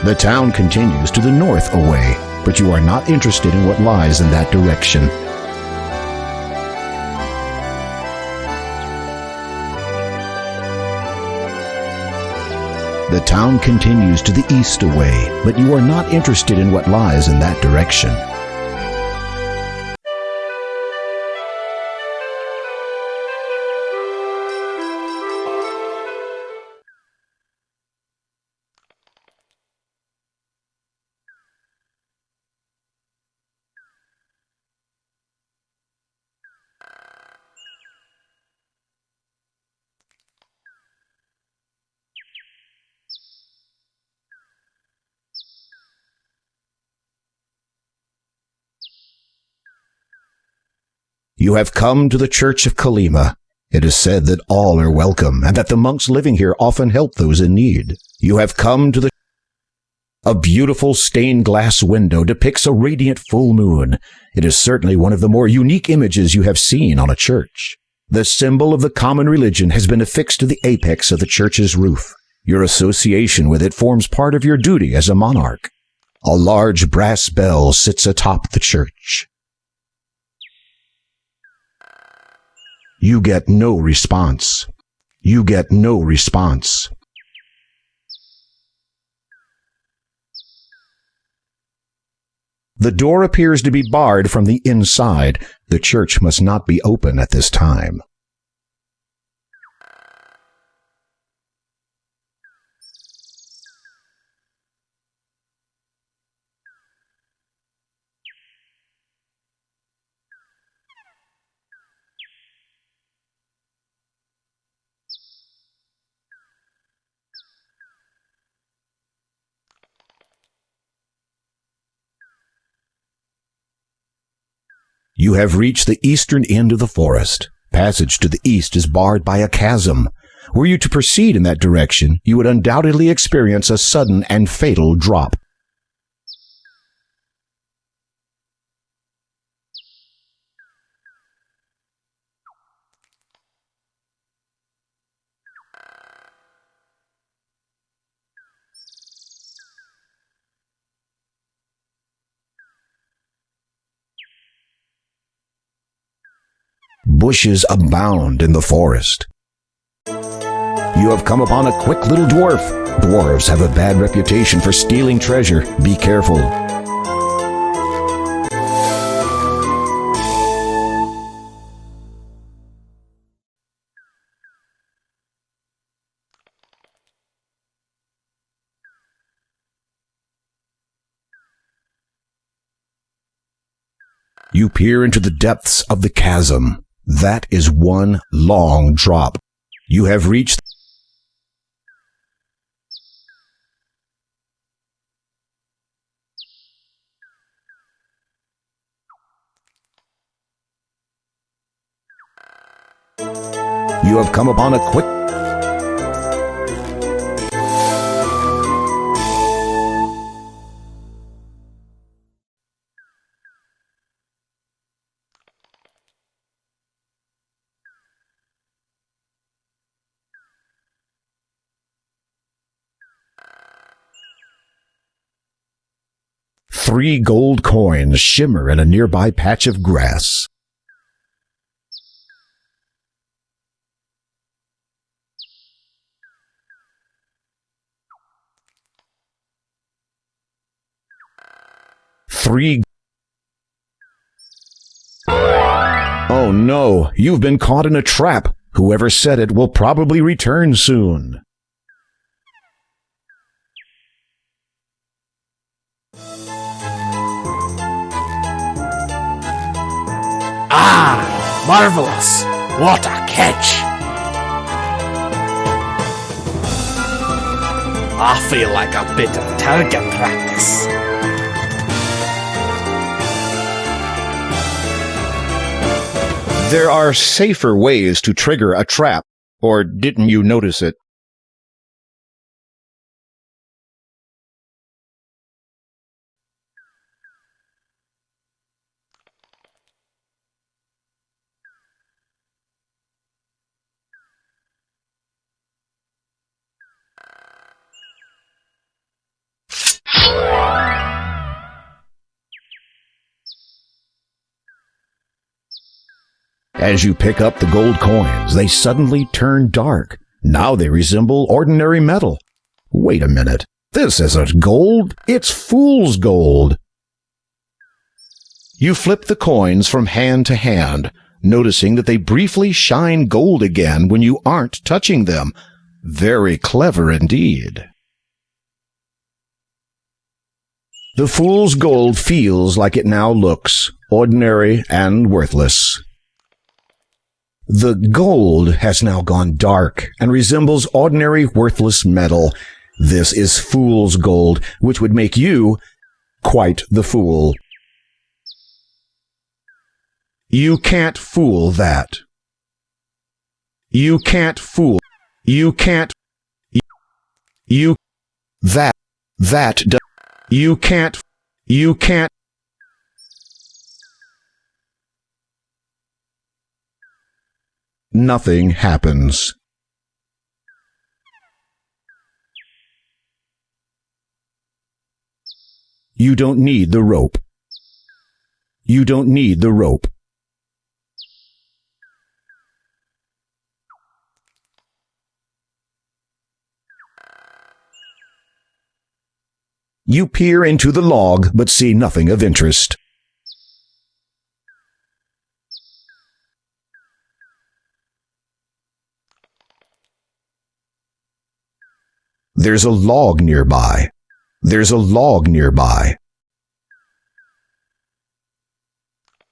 The town continues to the north away, but you are not interested in what lies in that direction. The town continues to the east away, but you are not interested in what lies in that direction. You have come to the Church of Kalima. It is said that all are welcome, and that the monks living here often help those in need. You have come to the... A beautiful stained glass window depicts a radiant full moon. It is certainly one of the more unique images you have seen on a church. The symbol of the common religion has been affixed to the apex of the church's roof. Your association with it forms part of your duty as a monarch. A large brass bell sits atop the church. You get no response. You get no response. The door appears to be barred from the inside. The church must not be open at this time. You have reached the eastern end of the forest. Passage to the east is barred by a chasm. Were you to proceed in that direction, you would undoubtedly experience a sudden and fatal drop. Bushes abound in the forest. You have come upon a quick little dwarf. Dwarves have a bad reputation for stealing treasure. Be careful. You peer into the depths of the chasm. That is one long drop. You have reached... You have come upon a quick... Three gold coins shimmer in a nearby patch of grass. Three... Oh no, you've been caught in a trap. Whoever set it will probably return soon. Ah, marvelous! What a catch! I feel like a bit of target practice. There are safer ways to trigger a trap, or didn't you notice it? As you pick up the gold coins, they suddenly turn dark. Now they resemble ordinary metal. Wait a minute. This isn't gold. It's fool's gold. You flip the coins from hand to hand, noticing that they briefly shine gold again when you aren't touching them. Very clever indeed. The fool's gold feels like it now looks, ordinary and worthless. The gold has now gone dark and resembles ordinary worthless metal. This is fool's gold, which would make you quite the fool. You can't fool that. You can't fool. You can't. You that you can't. You can't. Nothing happens. You don't need the rope. You don't need the rope. You peer into the log but see nothing of interest. There's a log nearby. There's a log nearby.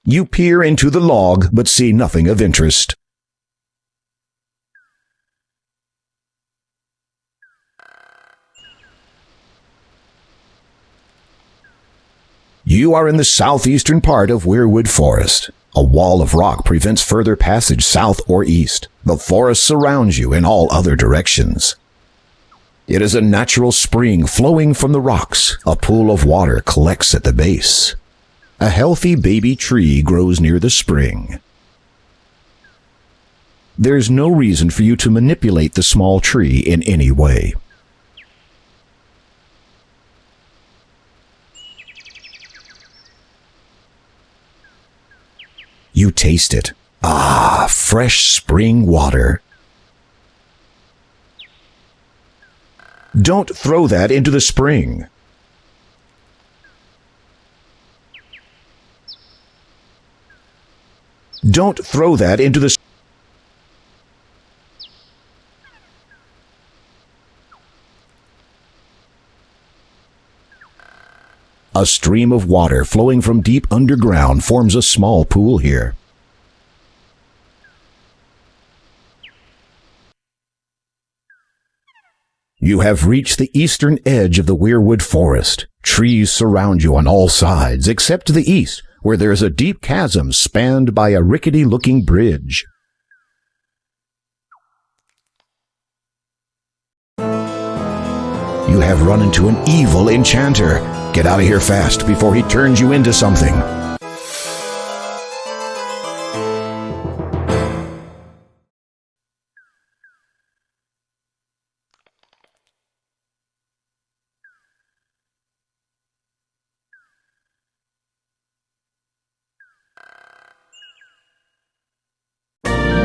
You peer into the log but see nothing of interest. You are in the southeastern part of Weirwood Forest. A wall of rock prevents further passage south or east. The forest surrounds you in all other directions. It is a natural spring flowing from the rocks. A pool of water collects at the base. A healthy baby tree grows near the spring. There's no reason for you to manipulate the small tree in any way. You taste it. Ah, fresh spring water. Don't throw that into the spring. Don't throw that into the A stream of water flowing from deep underground forms a small pool here. You have reached the eastern edge of the Weirwood Forest. Trees surround you on all sides, except to the east, where there is a deep chasm spanned by a rickety-looking bridge. You have run into an evil enchanter. Get out of here fast before he turns you into something.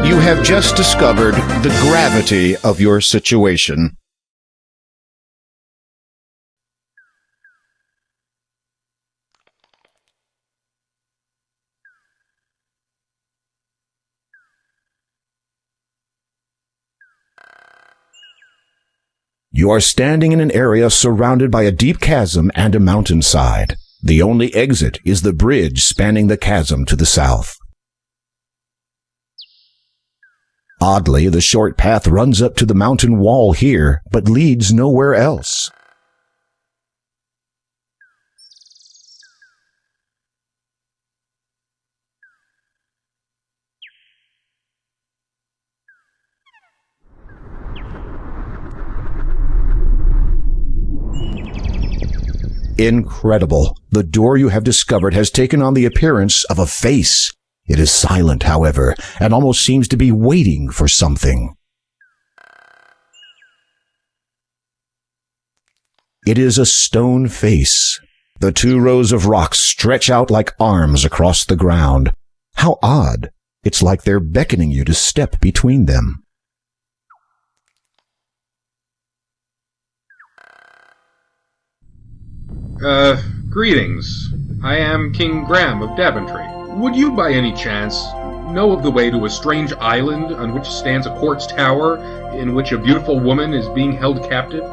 You have just discovered the gravity of your situation. You are standing in an area surrounded by a deep chasm and a mountainside. The only exit is the bridge spanning the chasm to the south. Oddly, the short path runs up to the mountain wall here, but leads nowhere else. Incredible. The door you have discovered has taken on the appearance of a face. It is silent, however, and almost seems to be waiting for something. It is a stone face. The two rows of rocks stretch out like arms across the ground. How odd. It's like they're beckoning you to step between them. Greetings. I am King Graham of Daventry. Would you by any chance know of the way to a strange island on which stands a quartz tower in which a beautiful woman is being held captive?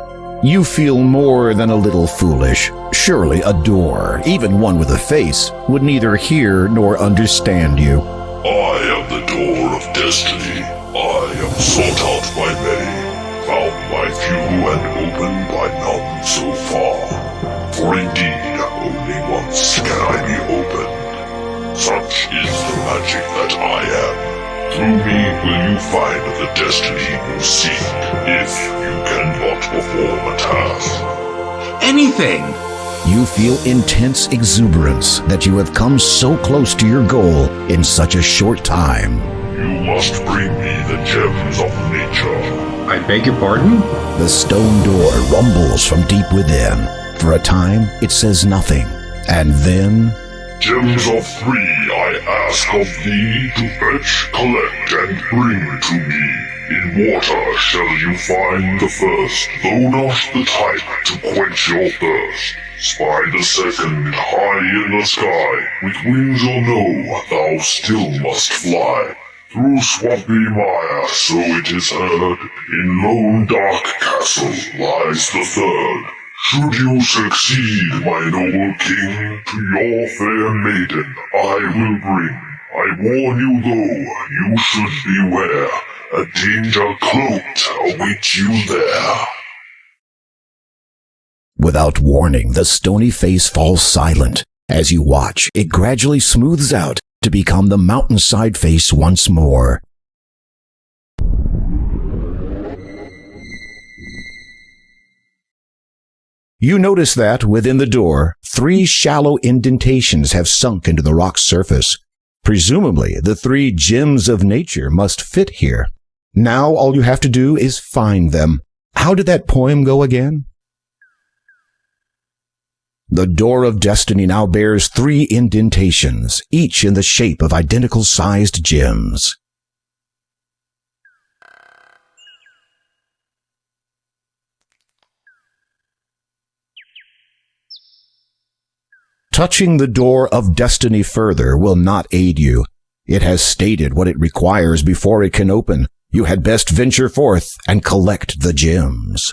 You feel more than a little foolish. Surely a door, even one with a face, would neither hear nor understand you. I am the door of destiny. I am sought out by many, found by few, and opened by none so far. For indeed, only once can I be opened. Such is the magic that I am. Through me will you find the destiny you seek, if you cannot perform a task. Anything! You feel intense exuberance that you have come so close to your goal in such a short time. You must bring me the gems of nature. I beg your pardon? The stone door rumbles from deep within. For a time, it says nothing. And then... Gems of 3 I ask of thee to fetch, collect, and bring to me. In water shall you find the first, though not the type to quench your thirst. Spy the second, high in the sky, with wings or no, thou still must fly. Through swampy mire, so it is heard, in lone dark castle lies the third. Should you succeed, my noble king, to your fair maiden I will bring. I warn you though, you should beware, a danger cloaked awaits you there. Without warning, the stony face falls silent. As you watch, it gradually smooths out to become the mountainside face once more. You notice that, within the door, 3 shallow indentations have sunk into the rock's surface. Presumably, the 3 gems of nature must fit here. Now all you have to do is find them. How did that poem go again? The door of destiny now bears 3 indentations, each in the shape of identical-sized gems. Touching the door of destiny further will not aid you. It has stated what it requires before it can open. You had best venture forth and collect the gems.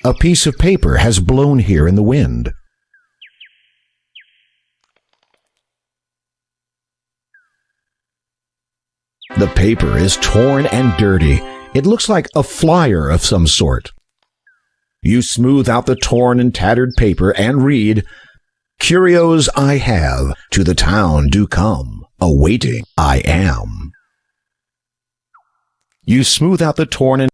A piece of paper has blown here in the wind. The paper is torn and dirty. It looks like a flyer of some sort. You smooth out the torn and tattered paper and read, "Curios I have, to the town do come, awaiting I am." You smooth out the torn and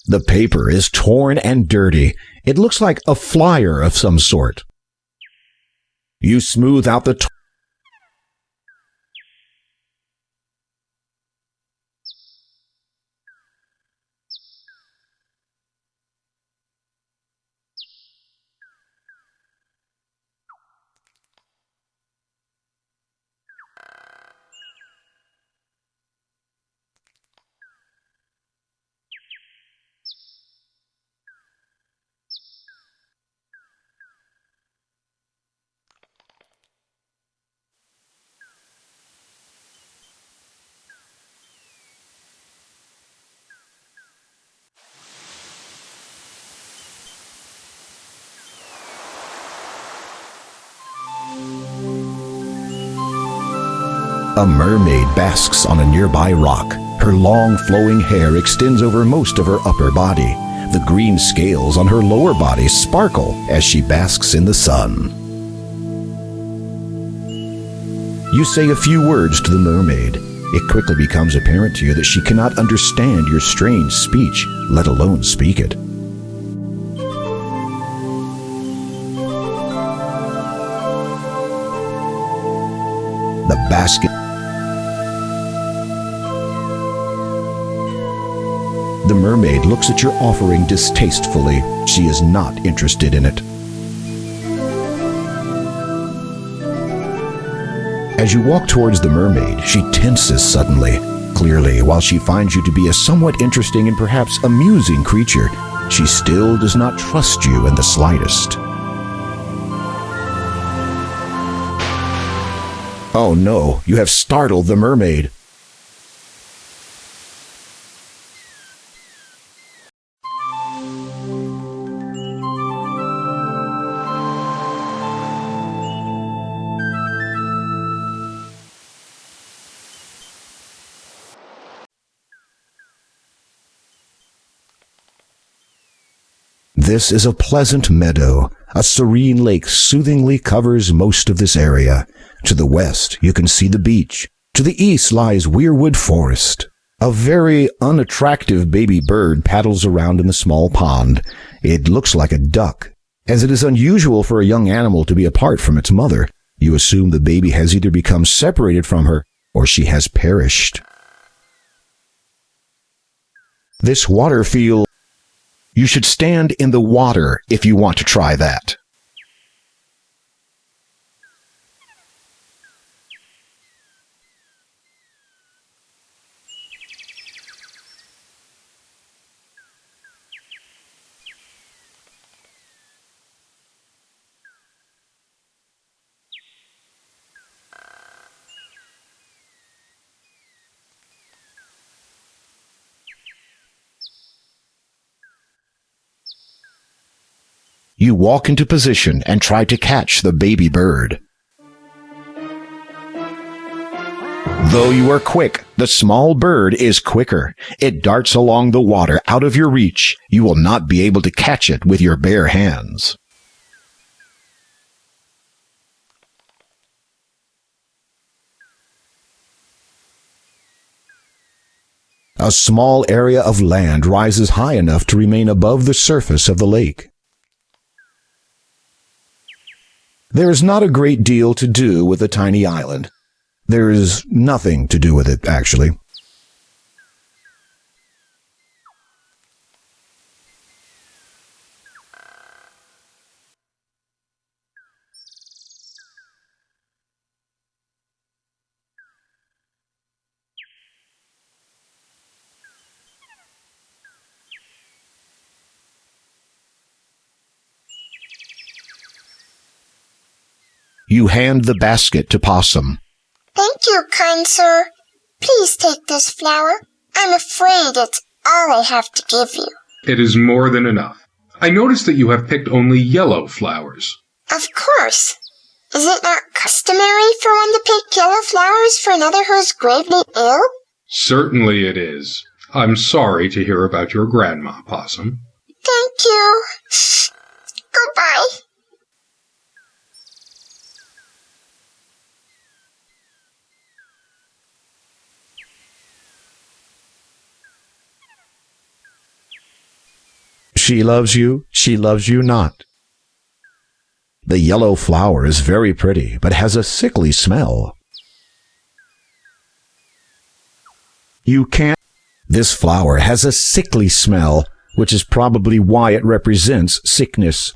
The paper is torn and dirty. It looks like a flyer of some sort. You smooth out the A mermaid basks on a nearby rock. Her long flowing hair extends over most of her upper body. The green scales on her lower body sparkle as she basks in the sun. You say a few words to the mermaid. It quickly becomes apparent to you that she cannot understand your strange speech, let alone speak it. the basket. The mermaid looks at your offering distastefully. She is not interested in it. As you walk towards the mermaid, she tenses suddenly. Clearly, while she finds you to be a somewhat interesting and perhaps amusing creature, she still does not trust you in the slightest. Oh no, you have startled the mermaid. This is a pleasant meadow. A serene lake soothingly covers most of this area. To the west, you can see the beach. To the east lies Weirwood Forest. A very unattractive baby bird paddles around in the small pond. It looks like a duck. As it is unusual for a young animal to be apart from its mother, you assume the baby has either become separated from her or she has perished. This water field. You should stand in the water if you want to try that. You walk into position and try to catch the baby bird. Though you are quick, the small bird is quicker. It darts along the water out of your reach. You will not be able to catch it with your bare hands. A small area of land rises high enough to remain above the surface of the lake. There is not a great deal to do with a tiny island. There is nothing to do with it, actually. You hand the basket to Possum. Thank you, kind sir. Please take this flower. I'm afraid it's all I have to give you. It is more than enough. I notice that you have picked only yellow flowers. Of course. Is it not customary for one to pick yellow flowers for another who is gravely ill? Certainly it is. I'm sorry to hear about your grandma, Possum. Thank you. Goodbye. She loves you not. The yellow flower is very pretty, but has a sickly smell. You can't. This flower has a sickly smell, which is probably why it represents sickness.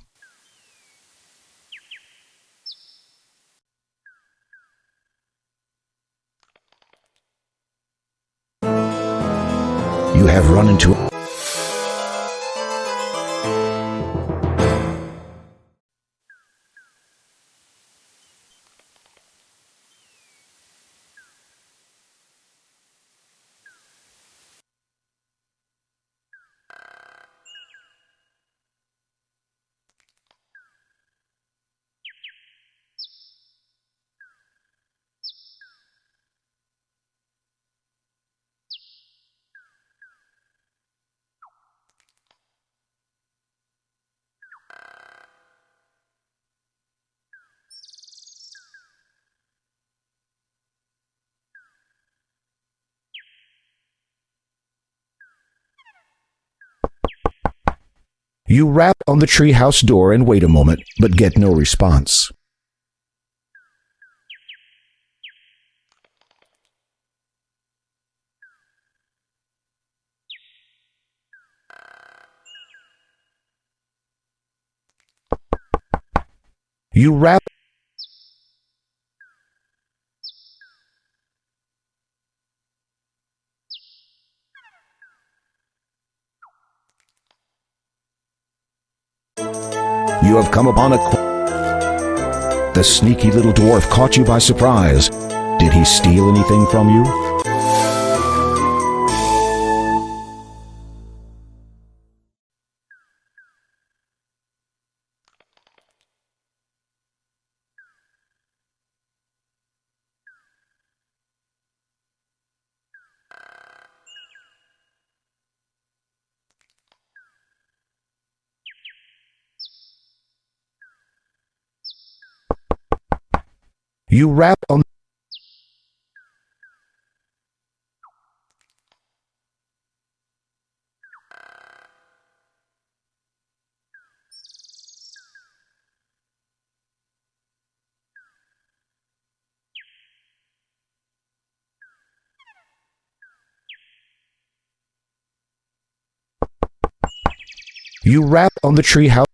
You have run into You rap on the treehouse door and wait a moment, but get no response. You wrap You have come upon The sneaky little dwarf caught you by surprise. Did he steal anything from you? You rap on You rap on the treehouse.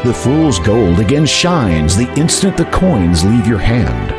The fool's gold again shines the instant the coins leave your hand.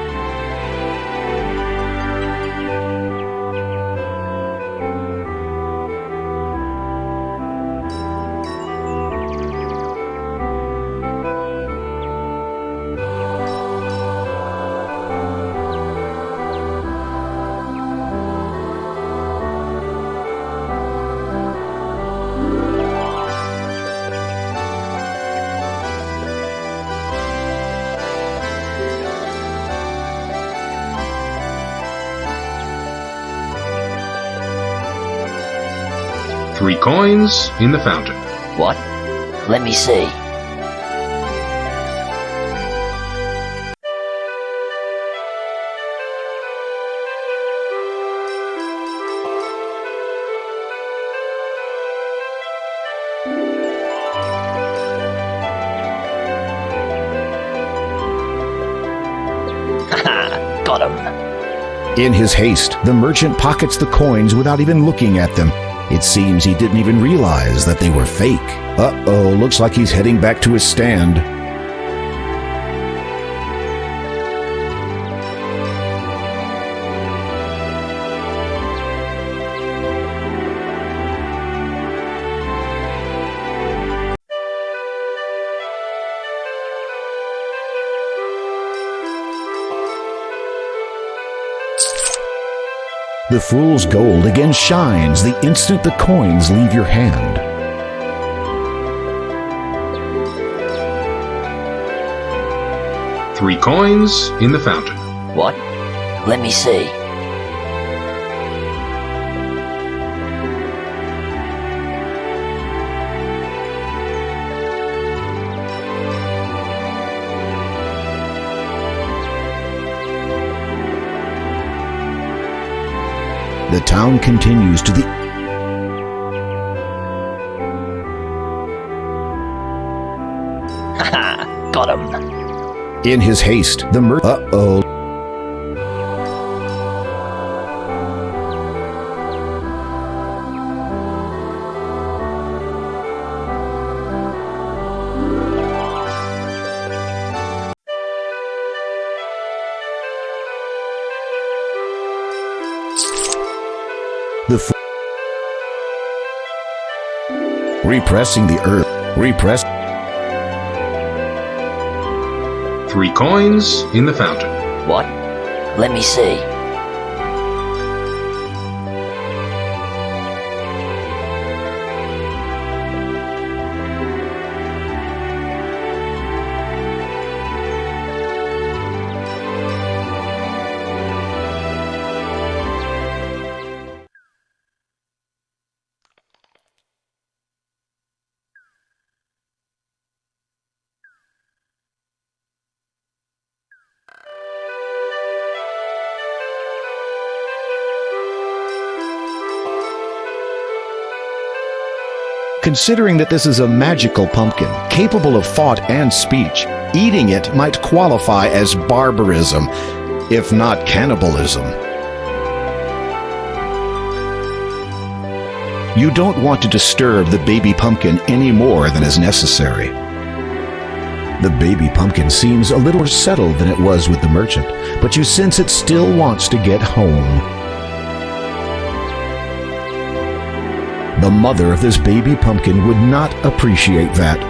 Three coins in the fountain. What? Let me see. Haha, got him. In his haste, the merchant pockets the coins without even looking at them. It seems he didn't even realize that they were fake. Uh-oh, looks like he's heading back to his stand. The fool's gold again shines the instant the coins leave your hand. Three coins in the fountain. What? Let me see. The town continues to the... Haha, got him. In his haste, the Uh-oh. Repressing the earth. Repress. 3 coins in the fountain. What? Let me see. Considering that this is a magical pumpkin, capable of thought and speech, eating it might qualify as barbarism, if not cannibalism. You don't want to disturb the baby pumpkin any more than is necessary. The baby pumpkin seems a little more settled than it was with the merchant, but you sense it still wants to get home. The mother of this baby pumpkin would not appreciate that.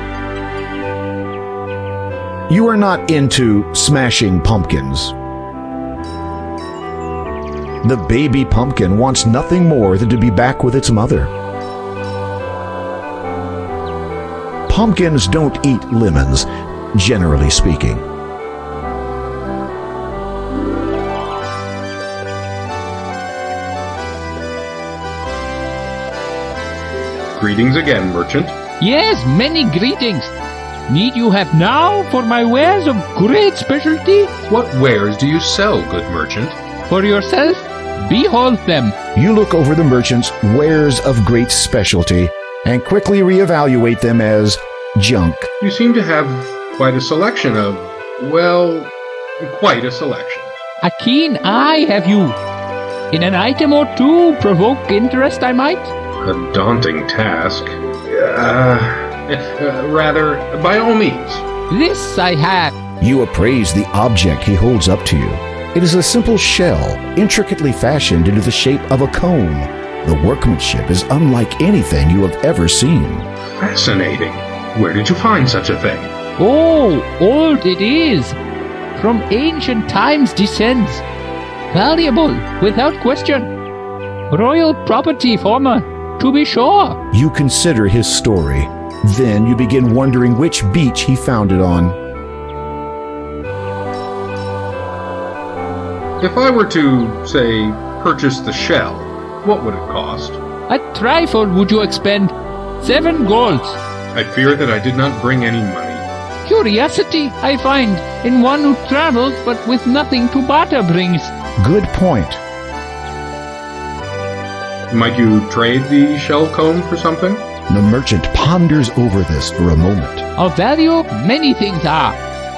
You are not into smashing pumpkins. The baby pumpkin wants nothing more than to be back with its mother. Pumpkins don't eat lemons, generally speaking. Greetings again, merchant. Yes, many greetings. Need you have now for my wares of great specialty? What wares do you sell, good merchant? For yourself, behold them. You look over the merchant's wares of great specialty and quickly reevaluate them as junk. You seem to have quite a selection of, well, quite a selection. A keen eye have you. In an item or two provoke interest I might? A daunting task. Rather, by all means. This I have. You appraise the object he holds up to you. It is a simple shell, intricately fashioned into the shape of a comb. The workmanship is unlike anything you have ever seen. Fascinating. Where did you find such a thing? Oh, old it is. From ancient times descends. Valuable, without question. Royal property, former, to be sure. You consider his story. Then you begin wondering which beach he found it on. If I were to, say, purchase the shell, what would it cost? A trifle would you expend 7 golds. I fear that I did not bring any money. Curiosity, I find, in one who travels but with nothing to barter brings. Good point. Might you trade the shell comb for something? The merchant ponders over this for a moment. Of value, many things are.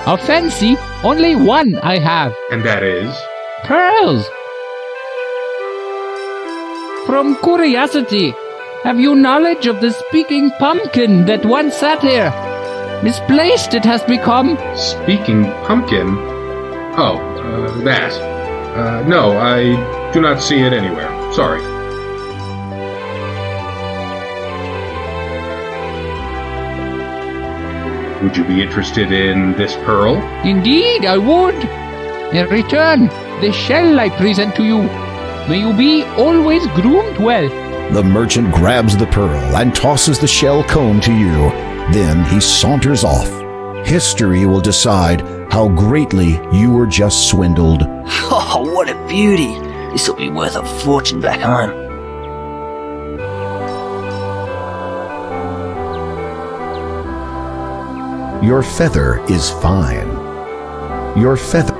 Of fancy, only one I have. And that is? Pearls. From curiosity, have you knowledge of the speaking pumpkin that once sat here? Misplaced it has become. Speaking pumpkin? Oh, that. No, I do not see it anywhere. Sorry. Would you be interested in this pearl? Indeed, I would. In return, the shell I present to you. May you be always groomed well. The merchant grabs the pearl and tosses the shell comb to you. Then he saunters off. History will decide how greatly you were just swindled. Oh, what a beauty. This will be worth a fortune back home. Your feather is fine. Your feather.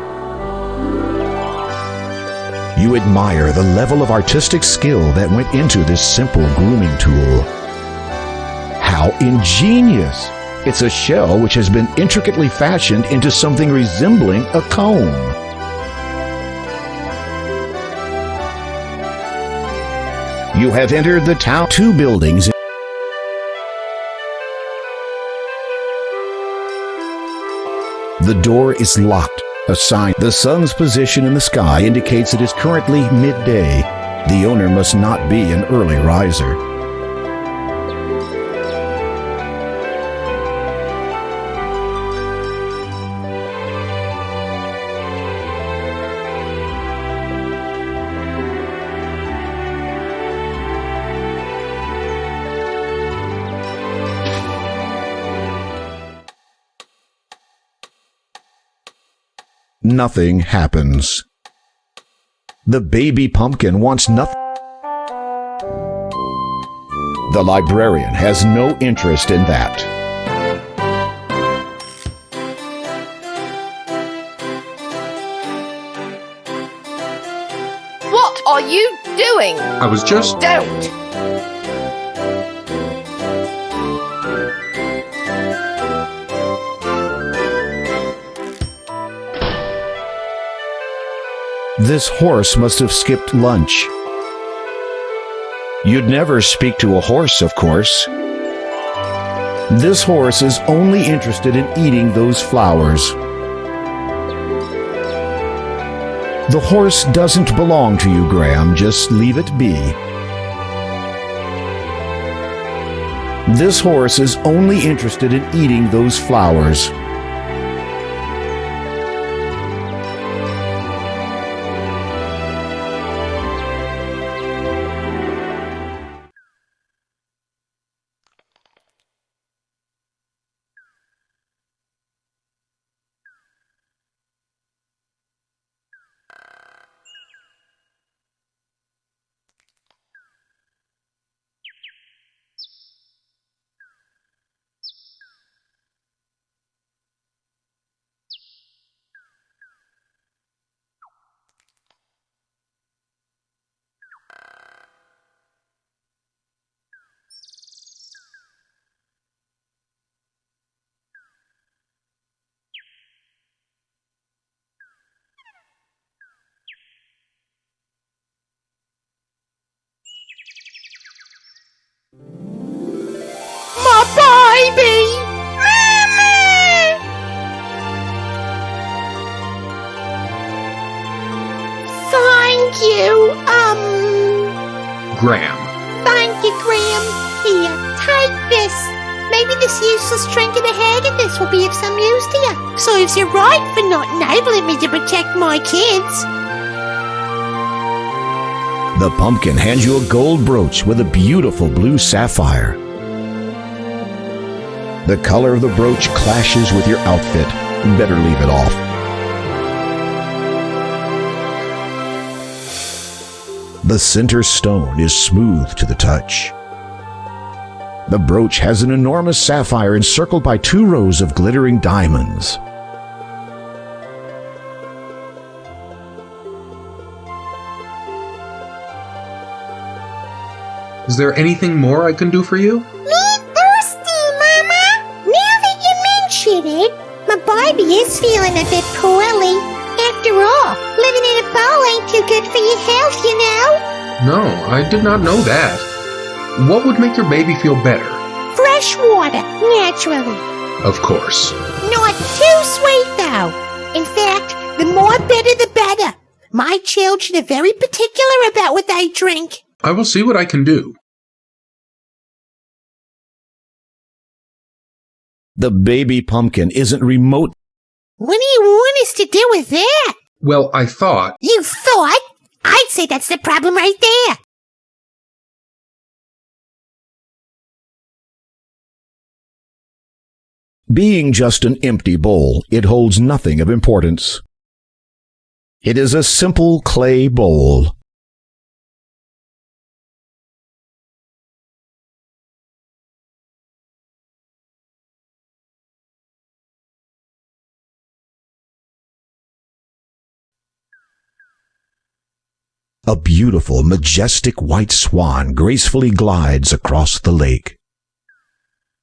You You admire the level of artistic skill that went into this simple grooming tool. How ingenious! It's a shell which has been intricately fashioned into something resembling a comb. You have entered the town. 2 buildings. The door is locked. A sign. The sun's position in the sky indicates it is currently midday. The owner must not be an early riser. Nothing happens. The baby pumpkin wants nothing. The librarian has no interest in that. What are you doing? I was just... Don't! This horse must have skipped lunch. You'd never speak to a horse, of course. This horse is only interested in eating those flowers. The horse doesn't belong to you, Graham. Just leave it be. This horse is only interested in eating those flowers. My baby! Thank you, Graham. Thank you, Graham. Here, take this. Maybe this useless trinket of Haggadis will be of some use to you. Serves you right for not enabling me to protect my kids. The pumpkin hands you a gold brooch with a beautiful blue sapphire. The color of the brooch clashes with your outfit. Better leave it off. The center stone is smooth to the touch. The brooch has an enormous sapphire encircled by 2 rows of glittering diamonds. Is there anything more I can do for you? Me thirsty, Mama. Now that you mention it, my baby is feeling a bit poorly. After all, living in a bowl ain't too good for your health, you know. No, I did not know that. What would make your baby feel better? Fresh water, naturally. Of course. Not too sweet, though. In fact, the more bitter, the better. My children are very particular about what they drink. I will see what I can do. The baby pumpkin isn't remote. What do you want us to do with that? Well, I thought... You thought? I'd say that's the problem right there. Being just an empty bowl, it holds nothing of importance. It is a simple clay bowl. A beautiful, majestic white swan gracefully glides across the lake.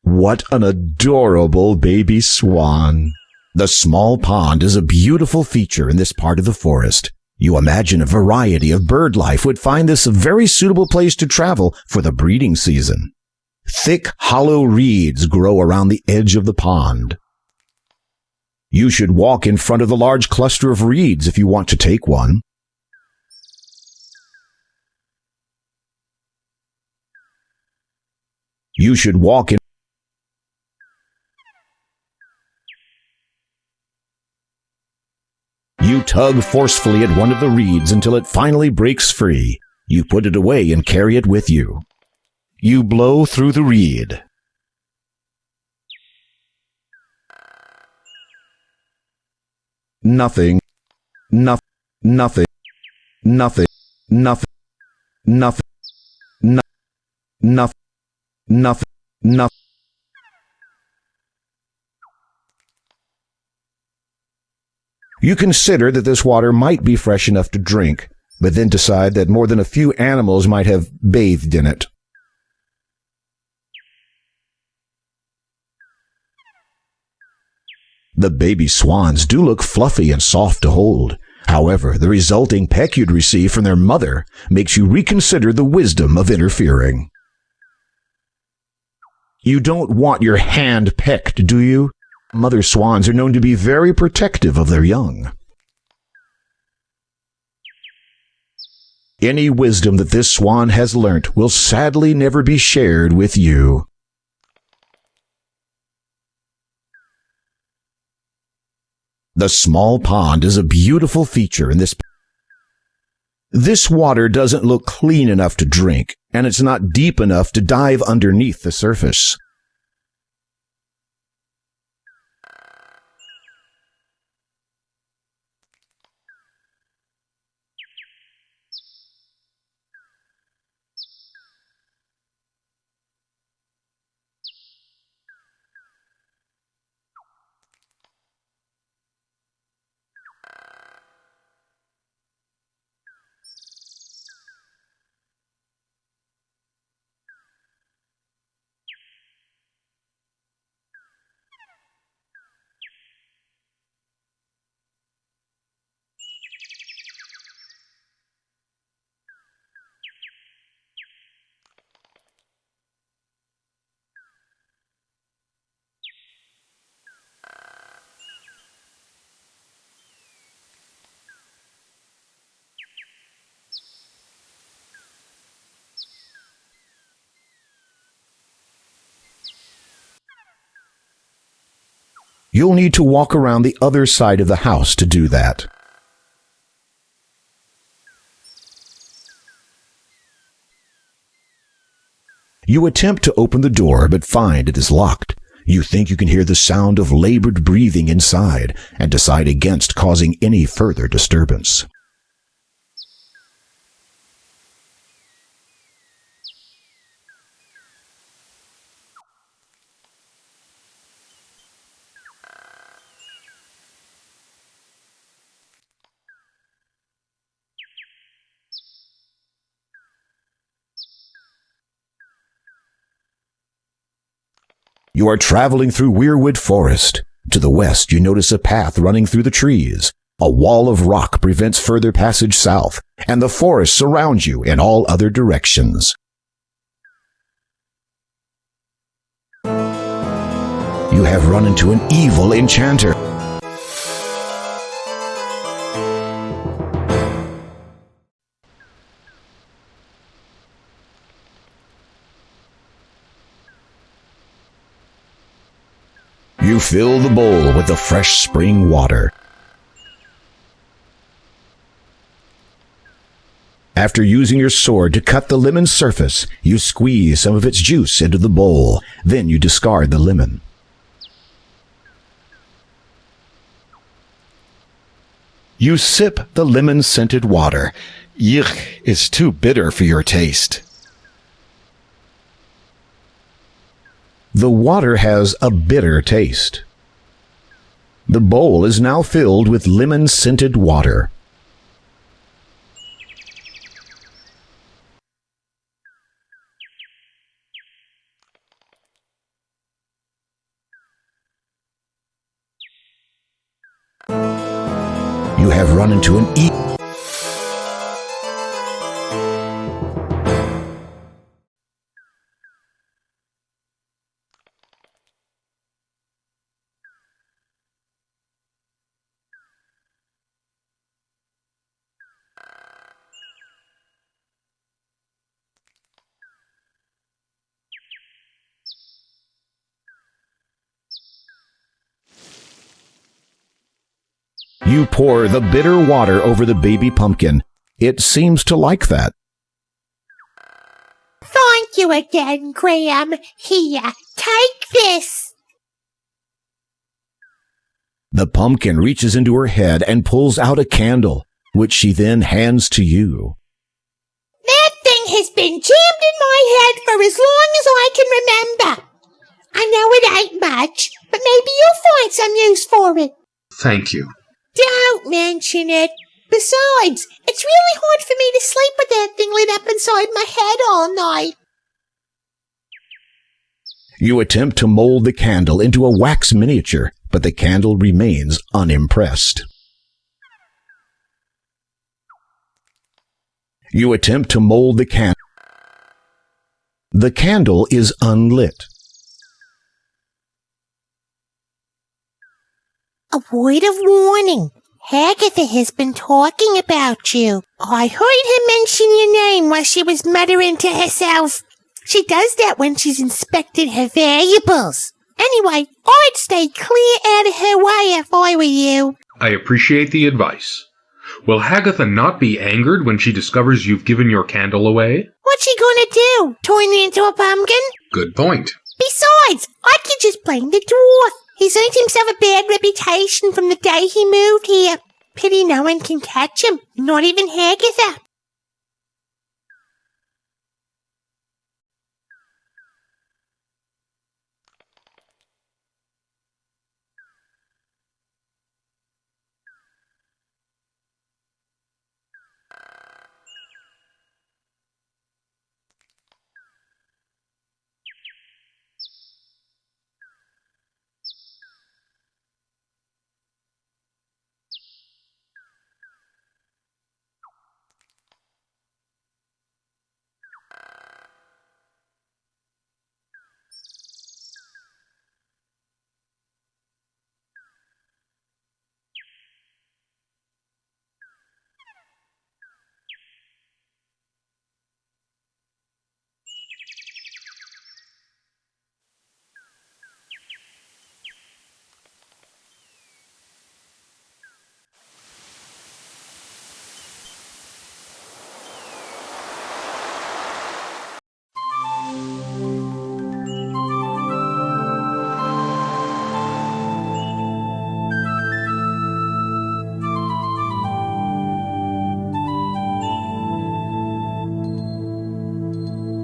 What an adorable baby swan! The small pond is a beautiful feature in this part of the forest. You imagine a variety of bird life would find this a very suitable place to travel for the breeding season. Thick, hollow reeds grow around the edge of the pond. You should walk in front of the large cluster of reeds if you want to take one. You should walk in You tug forcefully at one of the reeds until it finally breaks free. You put it away and carry it with you. You blow through the reed. Nothing. Nothing. Nothing. Nothing. Nothing. Nothing. Nothing. Nothing. Nothing. You consider that this water might be fresh enough to drink, but then decide that more than a few animals might have bathed in it. The baby swans do look fluffy and soft to hold. However, the resulting peck you'd receive from their mother makes you reconsider the wisdom of interfering. You don't want your hand pecked, do you? Mother swans are known to be very protective of their young. Any wisdom that this swan has learnt will sadly never be shared with you. The small pond is a beautiful feature in this. This water doesn't look clean enough to drink, and it's not deep enough to dive underneath the surface. You'll need to walk around the other side of the house to do that. You attempt to open the door, but find it is locked. You think you can hear the sound of labored breathing inside, and decide against causing any further disturbance. You are traveling through Weirwood Forest. To the west, you notice a path running through the trees. A wall of rock prevents further passage south, and the forest surrounds you in all other directions. You have run into an evil enchanter. You fill the bowl with the fresh spring water. After using your sword to cut the lemon's surface, you squeeze some of its juice into the bowl. Then you discard the lemon. You sip the lemon-scented water. Yuck, it's too bitter for your taste. The water has a bitter taste. The bowl is now filled with lemon-scented water. have run into an You pour the bitter water over the baby pumpkin. It seems to like that. Thank you again, Graham. Here, take this. The pumpkin reaches into her head and pulls out a candle, which she then hands to you. That thing has been jammed in my head for as long as I can remember. I know it ain't much, but maybe you'll find some use for it. Thank you. Don't mention it. Besides, it's really hard for me to sleep with that thing lit up inside my head all night. You attempt to mold the candle into a wax miniature, but the candle remains unimpressed. You attempt to mold the candle. The candle is unlit. A word of warning. Agatha has been talking about you. I heard her mention your name while she was muttering to herself. She does that when she's inspected her valuables. Anyway, I'd stay clear out of her way if I were you. I appreciate the advice. Will Hagatha not be angered when she discovers you've given your candle away? What's she gonna do? Turn me into a pumpkin? Good point. Besides, I could just blame the dwarf. He's earned himself a bad reputation from the day he moved here. Pity no one can catch him, not even Hagatha.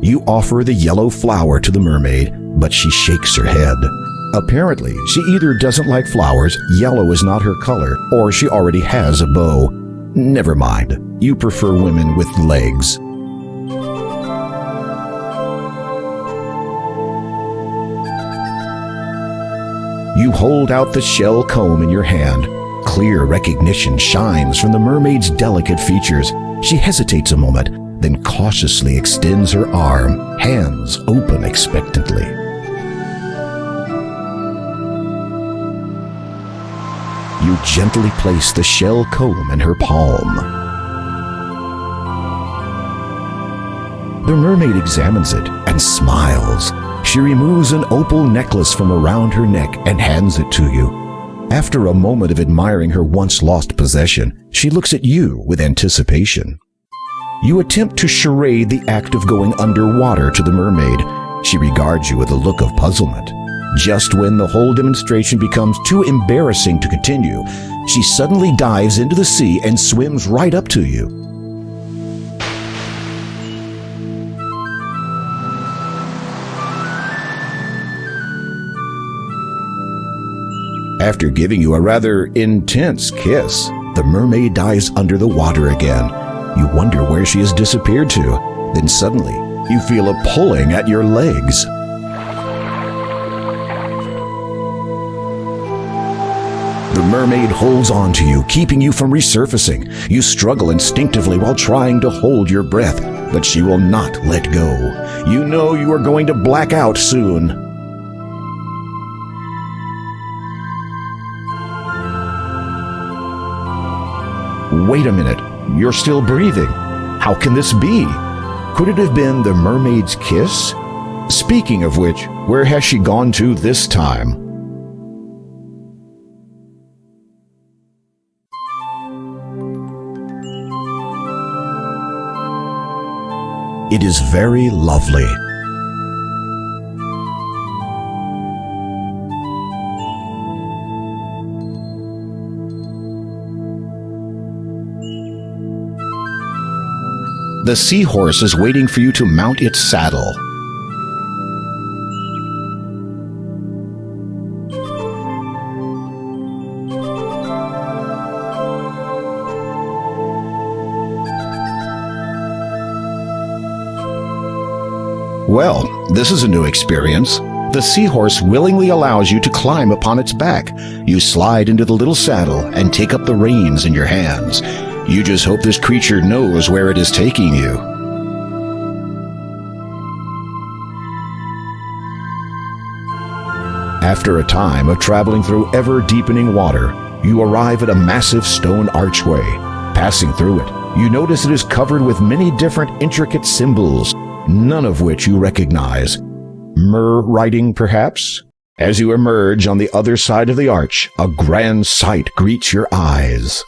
You offer the yellow flower to the mermaid, but she shakes her head. Apparently, she either doesn't like flowers, yellow is not her color, or she already has a beau. Never mind. You prefer women with legs. You hold out the shell comb in your hand. Clear recognition shines from the mermaid's delicate features. She hesitates a moment, then cautiously extends her arm, hands open expectantly. You gently place the shell comb in her palm. The mermaid examines it and smiles. She removes an opal necklace from around her neck and hands it to you. After a moment of admiring her once-lost possession, she looks at you with anticipation. You attempt to charade the act of going underwater to the mermaid. She regards you with a look of puzzlement. Just when the whole demonstration becomes too embarrassing to continue, she suddenly dives into the sea and swims right up to you. After giving you a rather intense kiss, the mermaid dives under the water again. You wonder where she has disappeared to. Then suddenly, you feel a pulling at your legs. The mermaid holds on to you, keeping you from resurfacing. You struggle instinctively while trying to hold your breath, but she will not let go. You know you are going to black out soon. Wait a minute, you're still breathing. How can this be? Could it have been the mermaid's kiss? Speaking of which, where has she gone to this time? It is very lovely. The seahorse is waiting for you to mount its saddle. Well, this is a new experience. The seahorse willingly allows you to climb upon its back. You slide into the little saddle and take up the reins in your hands. You just hope this creature knows where it is taking you. After a time of traveling through ever-deepening water, you arrive at a massive stone archway. Passing through it, you notice it is covered with many different intricate symbols, none of which you recognize. Mer writing, perhaps? As you emerge on the other side of the arch, a grand sight greets your eyes.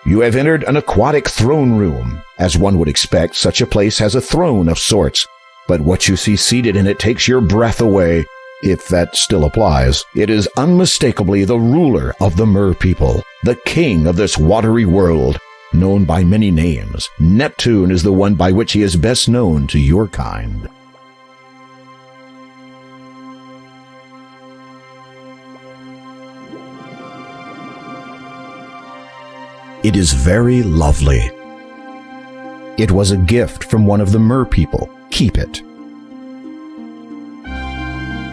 You have entered an aquatic throne room. As one would expect, such a place has a throne of sorts, but what you see seated in it takes your breath away, if that still applies. It is unmistakably the ruler of the Mer people, the king of this watery world, known by many names. Neptune is the one by which he is best known to your kind. It is very lovely. It was a gift from one of the Mer people. Keep it.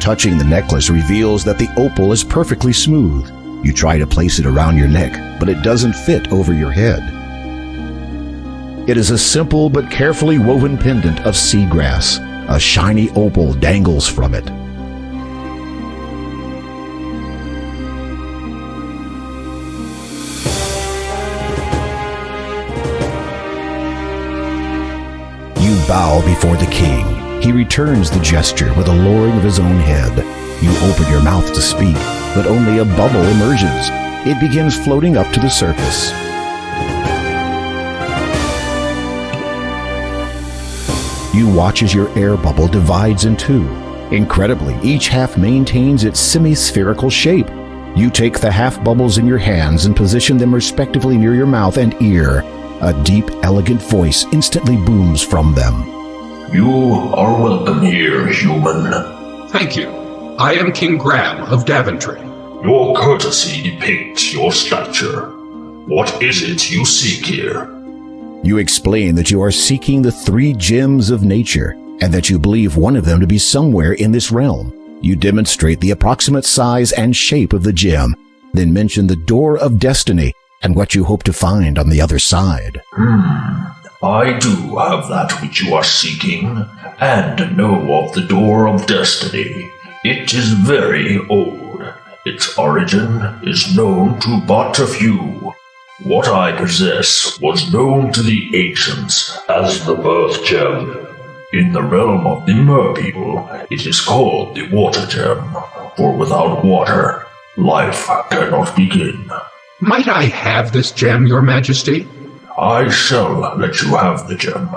Touching the necklace reveals that the opal is perfectly smooth. You try to place it around your neck, but it doesn't fit over your head. It is a simple but carefully woven pendant of seagrass. A shiny opal dangles from it. You bow before the king. He returns the gesture with a lowering of his own head. You open your mouth to speak, but only a bubble emerges. It begins floating up to the surface. You watch as your air bubble divides in two. Incredibly, each half maintains its semi-spherical shape. You take the half bubbles in your hands and position them respectively near your mouth and ear. A deep, elegant voice instantly booms from them. You are welcome here, human. Thank you. I am King Graham of Daventry. Your courtesy depicts your stature. What is it you seek here? You explain that you are seeking the 3 gems of nature, and that you believe one of them to be somewhere in this realm. You demonstrate the approximate size and shape of the gem, then mention the Door of Destiny and what you hope to find on the other side. I do have that which you are seeking, and know of the Door of Destiny. It is very old. Its origin is known to but a few. What I possess was known to the ancients as the Birth Gem. In the realm of the Mer people, it is called the Water Gem, for without water, life cannot begin. Might I have this gem, Your Majesty? I shall let you have the gem,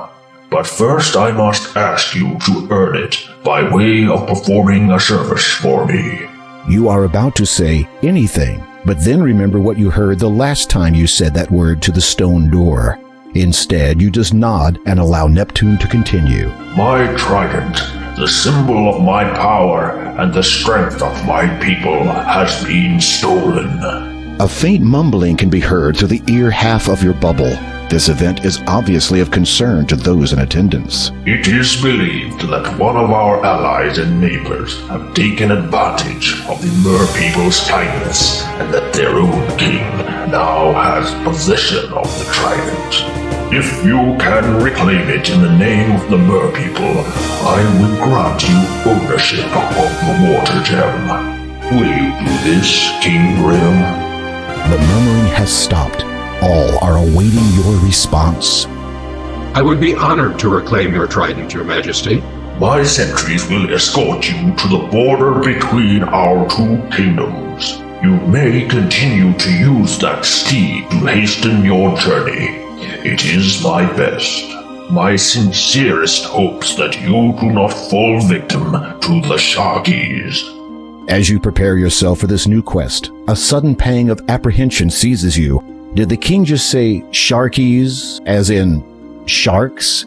but first I must ask you to earn it by way of performing a service for me. You are about to say anything, but then remember what you heard the last time you said that word to the stone door. Instead, you just nod and allow Neptune to continue. My trident, the symbol of my power and the strength of my people, has been stolen. A faint mumbling can be heard through the ear half of your bubble. This event is obviously of concern to those in attendance. It is believed that one of our allies and neighbors have taken advantage of the Mer people's kindness, and that their own king now has possession of the trident. If you can reclaim it in the name of the Mer people, I will grant you ownership of the water gem. Will you do this, King Grim? The murmuring has stopped. All are awaiting your response. I would be honored to reclaim your trident, Your Majesty. My sentries will escort you to the border between our two kingdoms. You may continue to use that steed to hasten your journey. It is my best, my sincerest hopes that you do not fall victim to the Sharkies. As you prepare yourself for this new quest, a sudden pang of apprehension seizes you. Did the king just say Sharkies, as in sharks?